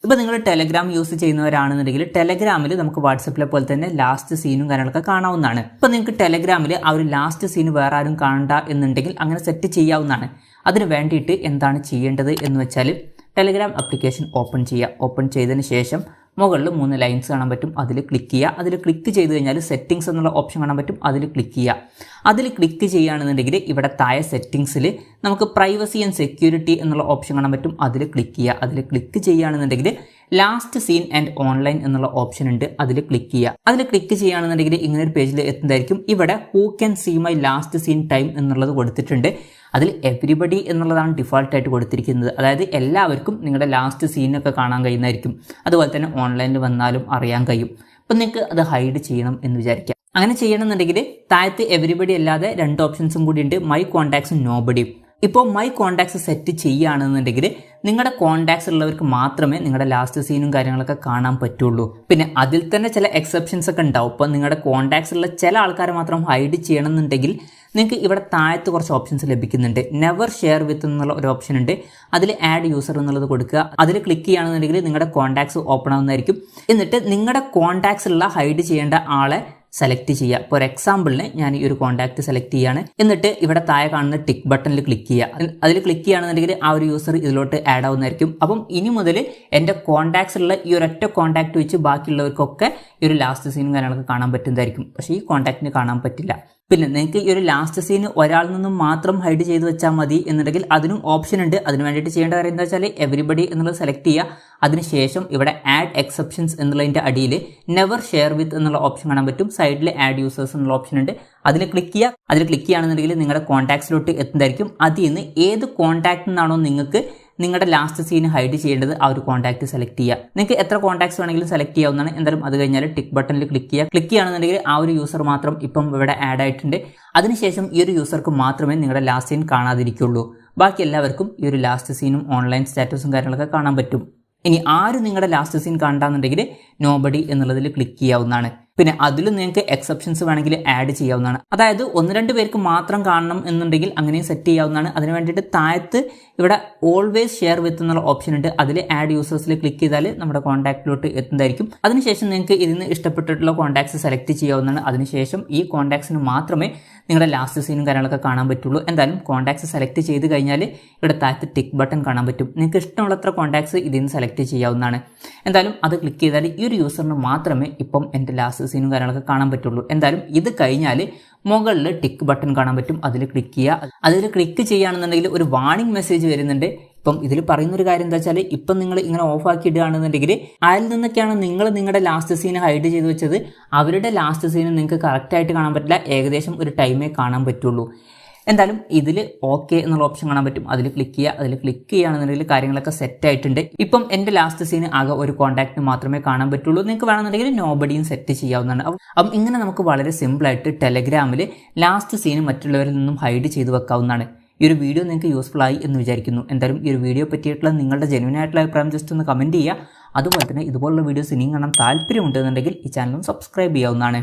ഇപ്പോൾ നിങ്ങൾ Telegram use ചെയ്യുന്നവരാണെന്നുണ്ടെങ്കിൽ ടെലഗ്രാമിൽ നമുക്ക് വാട്സപ്പിലെ പോലെ തന്നെ ലാസ്റ്റ് സീനും കാര്യങ്ങളൊക്കെ കാണാവുന്നതാണ്. ഇപ്പോൾ നിങ്ങൾക്ക് ടെലഗ്രാമിൽ ആ ഒരു ലാസ്റ്റ് സീൻ വേറെ ആരും കാണണ്ട എന്നുണ്ടെങ്കിൽ അങ്ങനെ സെറ്റ് ചെയ്യാവുന്നതാണ്. അതിന് വേണ്ടിയിട്ട് എന്താണ് ചെയ്യേണ്ടത് എന്ന് വെച്ചാൽ ടെലഗ്രാം ആപ്ലിക്കേഷൻ ഓപ്പൺ ചെയ്യുക. ഓപ്പൺ ചെയ്തതിന് ശേഷം മുകളിൽ 3 ലൈൻസ് കാണാൻ പറ്റും, അതിൽ ക്ലിക്ക് ചെയ്യുക. അതിൽ ക്ലിക്ക് ചെയ്ത് കഴിഞ്ഞാൽ സെറ്റിംഗ്സ് എന്നുള്ള ഓപ്ഷൻ കാണാൻ പറ്റും, അതിൽ ക്ലിക്ക് ചെയ്യുക. അതിൽ ക്ലിക്ക് ചെയ്യുകയാണെന്നുണ്ടെങ്കിൽ ഇവിടെ താഴെ സെറ്റിംഗ്സിൽ നമുക്ക് പ്രൈവസി ആൻഡ് സെക്യൂരിറ്റി എന്നുള്ള ഓപ്ഷൻ കാണാൻ പറ്റും, അതിൽ ക്ലിക്ക് ചെയ്യുക. അതിൽ ക്ലിക്ക് ചെയ്യുകയാണെന്നുണ്ടെങ്കിൽ ലാസ്റ്റ് സീൻ ആൻഡ് ഓൺലൈൻ എന്നുള്ള ഓപ്ഷൻ ഉണ്ട്, അതിൽ ക്ലിക്ക് ചെയ്യുക. അതിൽ ക്ലിക്ക് ചെയ്യുകയാണെന്നുണ്ടെങ്കിൽ ഇങ്ങനെ ഒരു പേജിൽ എത്തുന്നതായിരിക്കും. ഇവിടെ who can see my last seen time എന്നുള്ളത് കൊടുത്തിട്ടുണ്ട്. അതിൽ എവരിബഡി എന്നുള്ളതാണ് ഡിഫോൾട്ടായിട്ട് കൊടുത്തിരിക്കുന്നത്. അതായത് എല്ലാവർക്കും നിങ്ങളുടെ ലാസ്റ്റ് സീനൊക്കെ കാണാൻ കഴിയുന്നതായിരിക്കും. അതുപോലെ തന്നെ ഓൺലൈനിൽ വന്നാലും അറിയാൻ കഴിയും. അപ്പം നിങ്ങൾക്ക് അത് ഹൈഡ് ചെയ്യണം എന്ന് വിചാരിക്കാം. അങ്ങനെ ചെയ്യണമെന്നുണ്ടെങ്കിൽ താഴത്ത് എവരിബഡി അല്ലാതെ 2 ഓപ്ഷൻസും കൂടി ഉണ്ട്, മൈ കോൺടാക്ട്സും നോബഡിയും. ഇപ്പോൾ മൈ കോൺടാക്ട്സ് സെറ്റ് ചെയ്യുകയാണെന്നുണ്ടെങ്കിൽ നിങ്ങളുടെ കോൺടാക്ട്സ് ഉള്ളവർക്ക് മാത്രമേ നിങ്ങളുടെ ലാസ്റ്റ് സീനും കാര്യങ്ങളൊക്കെ കാണാൻ പറ്റുള്ളൂ. പിന്നെ അതിൽ തന്നെ ചില എക്സെപ്ഷൻസ് ഒക്കെ ഉണ്ടാവും. ഇപ്പോൾ നിങ്ങളുടെ കോൺടാക്ട്സ് ഉള്ള ചില ആൾക്കാരെ മാത്രം ഹൈഡ് ചെയ്യണമെന്നുണ്ടെങ്കിൽ നിങ്ങൾക്ക് ഇവിടെ താഴത്ത് കുറച്ച് ഓപ്ഷൻസ് ലഭിക്കുന്നുണ്ട്. നെവർ ഷെയർ വിത്ത് എന്നുള്ള ഒരു ഓപ്ഷൻ ഉണ്ട്, അതിൽ ആഡ് യൂസർ എന്നുള്ളത് കൊടുക്കുക. അതിൽ ക്ലിക്ക് ചെയ്യുകയാണെന്നുണ്ടെങ്കിൽ നിങ്ങളുടെ കോൺടാക്ട്സ് ഓപ്പൺ ആവുന്നതായിരിക്കും. എന്നിട്ട് നിങ്ങളുടെ കോൺടാക്ട്സ് ഉള്ള ഹൈഡ് ചെയ്യേണ്ട ആളെ സെലക്ട് ചെയ്യുക. ഇപ്പോൾ ഒരു എക്സാമ്പിളിന് ഞാൻ ഈ ഒരു കോൺടാക്ട് സെലക്ട് ചെയ്യുകയാണ്. എന്നിട്ട് ഇവിടെ താഴെ കാണുന്ന ടിക്ക് ബട്ടണിൽ ക്ലിക്ക് ചെയ്യുക. അതിൽ ക്ലിക്ക് ചെയ്യുകയാണെന്നുണ്ടെങ്കിൽ ആ ഒരു യൂസർ ഇതിലോട്ട് ആഡ് ആവുന്നതായിരിക്കും. അപ്പം ഇനി മുതൽ എൻ്റെ കോൺടാക്ട്സ് ഉള്ള ഈ ഒരൊറ്റ കോൺടാക്ട് വെച്ച് ബാക്കിയുള്ളവർക്കൊക്കെ ഈ ഒരു ലാസ്റ്റ് സീനും കാര്യങ്ങളൊക്കെ കാണാൻ പറ്റുന്നതായിരിക്കും. പക്ഷേ ഈ കോൺടാക്റ്റിന് കാണാൻ പറ്റില്ല. പിന്നെ നിങ്ങൾക്ക് ഈ ഒരു ലാസ്റ്റ് സീന് ഒരാളിൽ നിന്നും മാത്രം ഹൈഡ് ചെയ്ത് വെച്ചാൽ മതി എന്നുണ്ടെങ്കിൽ അതിനും ഓപ്ഷൻ ഉണ്ട്. അതിന് വേണ്ടിയിട്ട് ചെയ്യേണ്ട കാര്യം എന്താ വെച്ചാൽ എവരിബഡി എന്നുള്ളത് സെലക്ട് ചെയ്യുക. അതിനുശേഷം ഇവിടെ ആഡ് എക്സെപ്ഷൻസ് എന്നുള്ളതിൻ്റെ അടിയിൽ നെവർ ഷെയർ വിത്ത് എന്നുള്ള ഓപ്ഷൻ കാണാൻ പറ്റും. സൈഡിൽ ആഡ് യൂസേഴ്സ് എന്നുള്ള ഓപ്ഷൻ ഉണ്ട്, അതിൽ ക്ലിക്ക് ചെയ്യുക. അതിൽ ക്ലിക്ക് ചെയ്യുകയാണെന്നുണ്ടെങ്കിൽ നിങ്ങളുടെ കോൺടാക്ട്സിലോട്ട് എത്തുന്നതായിരിക്കും. അതിൽ നിന്ന് ഏത് കോൺടാക്റ്റിൽ നിന്നാണോ നിങ്ങൾക്ക് നിങ്ങളുടെ ലാസ്റ്റ് സീന് ഹൈഡ് ചെയ്യേണ്ടത് ആ ഒരു കോൺടാക്ട് സെലക്ട് ചെയ്യുക. നിങ്ങൾക്ക് എത്ര കോൺടാക്ട്സ് വേണമെങ്കിലും സെലക്ട് ചെയ്യാവുന്നതാണ്. എന്തായാലും അത് കഴിഞ്ഞാൽ ടിക്ക് ബട്ടണിൽ ക്ലിക്ക് ചെയ്യുക. ക്ലിക്ക് ചെയ്യുകയാണെന്നുണ്ടെങ്കിൽ ആ ഒരു യൂസർ മാത്രം ഇപ്പം ഇവിടെ ആഡ് ആയിട്ടുണ്ട്. അതിനുശേഷം ഈ ഒരു യൂസർക്ക് മാത്രമേ നിങ്ങളുടെ ലാസ്റ്റ് സീൻ കാണാതിരിക്കുള്ളൂ. ബാക്കി എല്ലാവർക്കും ഈ ഒരു ലാസ്റ്റ് സീനും ഓൺലൈൻ സ്റ്റാറ്റസും കാര്യങ്ങളൊക്കെ കാണാൻ പറ്റും. ഇനി ആരും നിങ്ങളുടെ ലാസ്റ്റ് സീൻ കാണാന്നുണ്ടെങ്കിൽ നോബഡി എന്നുള്ളതിൽ ക്ലിക്ക് ചെയ്യാവുന്നതാണ്. പിന്നെ അതിലും നിങ്ങൾക്ക് എക്സെപ്ഷൻസ് വേണമെങ്കിൽ ആഡ് ചെയ്യാവുന്നതാണ്. അതായത് 1-2 പേർക്ക് മാത്രം കാണണം എന്നുണ്ടെങ്കിൽ അങ്ങനെയും സെറ്റ് ചെയ്യാവുന്നതാണ്. അതിന് വേണ്ടിയിട്ട് താഴത്ത് ഇവിടെ ഓൾവേസ് ഷെയർ വിത്ത് എന്നുള്ള ഓപ്ഷൻ ഉണ്ട്, അതിൽ ആഡ് യൂസേഴ്സിൽ ക്ലിക്ക് ചെയ്താൽ നമ്മുടെ കോൺടാക്റ്റിലോട്ട് എത്തുന്നതായിരിക്കും. അതിനുശേഷം നിങ്ങൾക്ക് ഇതിന് ഇഷ്ടപ്പെട്ടിട്ടുള്ള കോൺടാക്ട്സ് സെലക്ട് ചെയ്യാവുന്നതാണ്. അതിനുശേഷം ഈ കോൺടാക്ട്സിന് മാത്രമേ നിങ്ങളുടെ ലാസ്റ്റ് സീനും കാര്യങ്ങളൊക്കെ കാണാൻ പറ്റുള്ളൂ. എന്തായാലും കോൺടാക്ട്സ് സെലക്ട് ചെയ്ത് കഴിഞ്ഞാൽ ഇവിടെ താഴത്ത് ടിക്ക് ബട്ടൺ കാണാൻ പറ്റും. നിങ്ങൾക്ക് ഇഷ്ടമുള്ളത്ര കോൺടാക്ട്സ് ഇതിൽ നിന്ന് സെലക്ട് ചെയ്യാവുന്നതാണ്. എന്തായാലും അത് ക്ലിക്ക് ചെയ്താൽ ഈ ഒരു യൂസറിന് മാത്രമേ ഇപ്പം എൻ്റെ ലാസ്റ്റ് സീനും കാര്യങ്ങളൊക്കെ കാണാൻ പറ്റുള്ളൂ. എന്തായാലും ഇത് കഴിഞ്ഞാൽ മുകളിൽ ടിക്ക് ബട്ടൺ കാണാൻ പറ്റും, അതിൽ ക്ലിക്ക് ചെയ്യുക. അതിൽ ക്ലിക്ക് ചെയ്യുകയാണെന്നുണ്ടെങ്കിൽ ഒരു വാർണിംഗ് മെസ്സേജ് വരുന്നുണ്ട്. ഇപ്പം ഇതിൽ പറയുന്നൊരു കാര്യം എന്താ വെച്ചാൽ ഇപ്പം നിങ്ങൾ ഇങ്ങനെ ഓഫ് ആക്കി ഇടുകയാണെന്നുണ്ടെങ്കിൽ അതിൽ നിന്നൊക്കെയാണ് നിങ്ങൾ നിങ്ങളുടെ ലാസ്റ്റ് സീന് ഹൈഡ് ചെയ്ത് വെച്ചത്. അവരുടെ ലാസ്റ്റ് സീന് നിങ്ങൾക്ക് കറക്റ്റായിട്ട് കാണാൻ പറ്റില്ല, ഏകദേശം ഒരു ടൈമേ കാണാൻ പറ്റുള്ളൂ. എന്തായാലും ഇതിൽ ഓക്കെ എന്നുള്ള ഓപ്ഷൻ കാണാൻ പറ്റും, അതിൽ ക്ലിക്ക് ചെയ്യുക. അതിൽ ക്ലിക്ക് ചെയ്യുകയാണെന്നുണ്ടെങ്കിൽ കാര്യങ്ങളൊക്കെ സെറ്റ് ആയിട്ടുണ്ട്. ഇപ്പം എൻ്റെ ലാസ്റ്റ് സീന് ആകെ ഒരു കോൺടാക്റ്റിന് മാത്രമേ കാണാൻ പറ്റുള്ളൂ. നിങ്ങൾക്ക് വേണമെന്നുണ്ടെങ്കിൽ നോബഡിയും സെറ്റ് ചെയ്യാവുന്നതാണ്. അപ്പം ഇങ്ങനെ നമുക്ക് വളരെ സിമ്പിളായിട്ട് ടെലഗ്രാമിൽ ലാസ്റ്റ് സീന് മറ്റുള്ളവരിൽ നിന്നും ഹൈഡ് ചെയ്ത് വെക്കാവുന്നതാണ്. ഈ ഒരു വീഡിയോ നിങ്ങൾക്ക് യൂസ്ഫുൾ ആയി എന്ന് വിചാരിക്കുന്നു. എന്തായാലും ഈ ഒരു വീഡിയോ പറ്റിയിട്ടുള്ള നിങ്ങളുടെ ജെന്യൂൻ ആയിട്ടുള്ള അഭിപ്രായം ജസ്റ്റ് ഒന്ന് കമൻറ്റ് ചെയ്യുക. അതുപോലെ തന്നെ ഇതുപോലുള്ള വീഡിയോസ് ഇനിയും കാണാൻ താല്പര്യമുണ്ടെന്നുണ്ടെങ്കിൽ ഈ ചാനലും സബ്സ്ക്രൈബ് ചെയ്യാവുന്നതാണ്.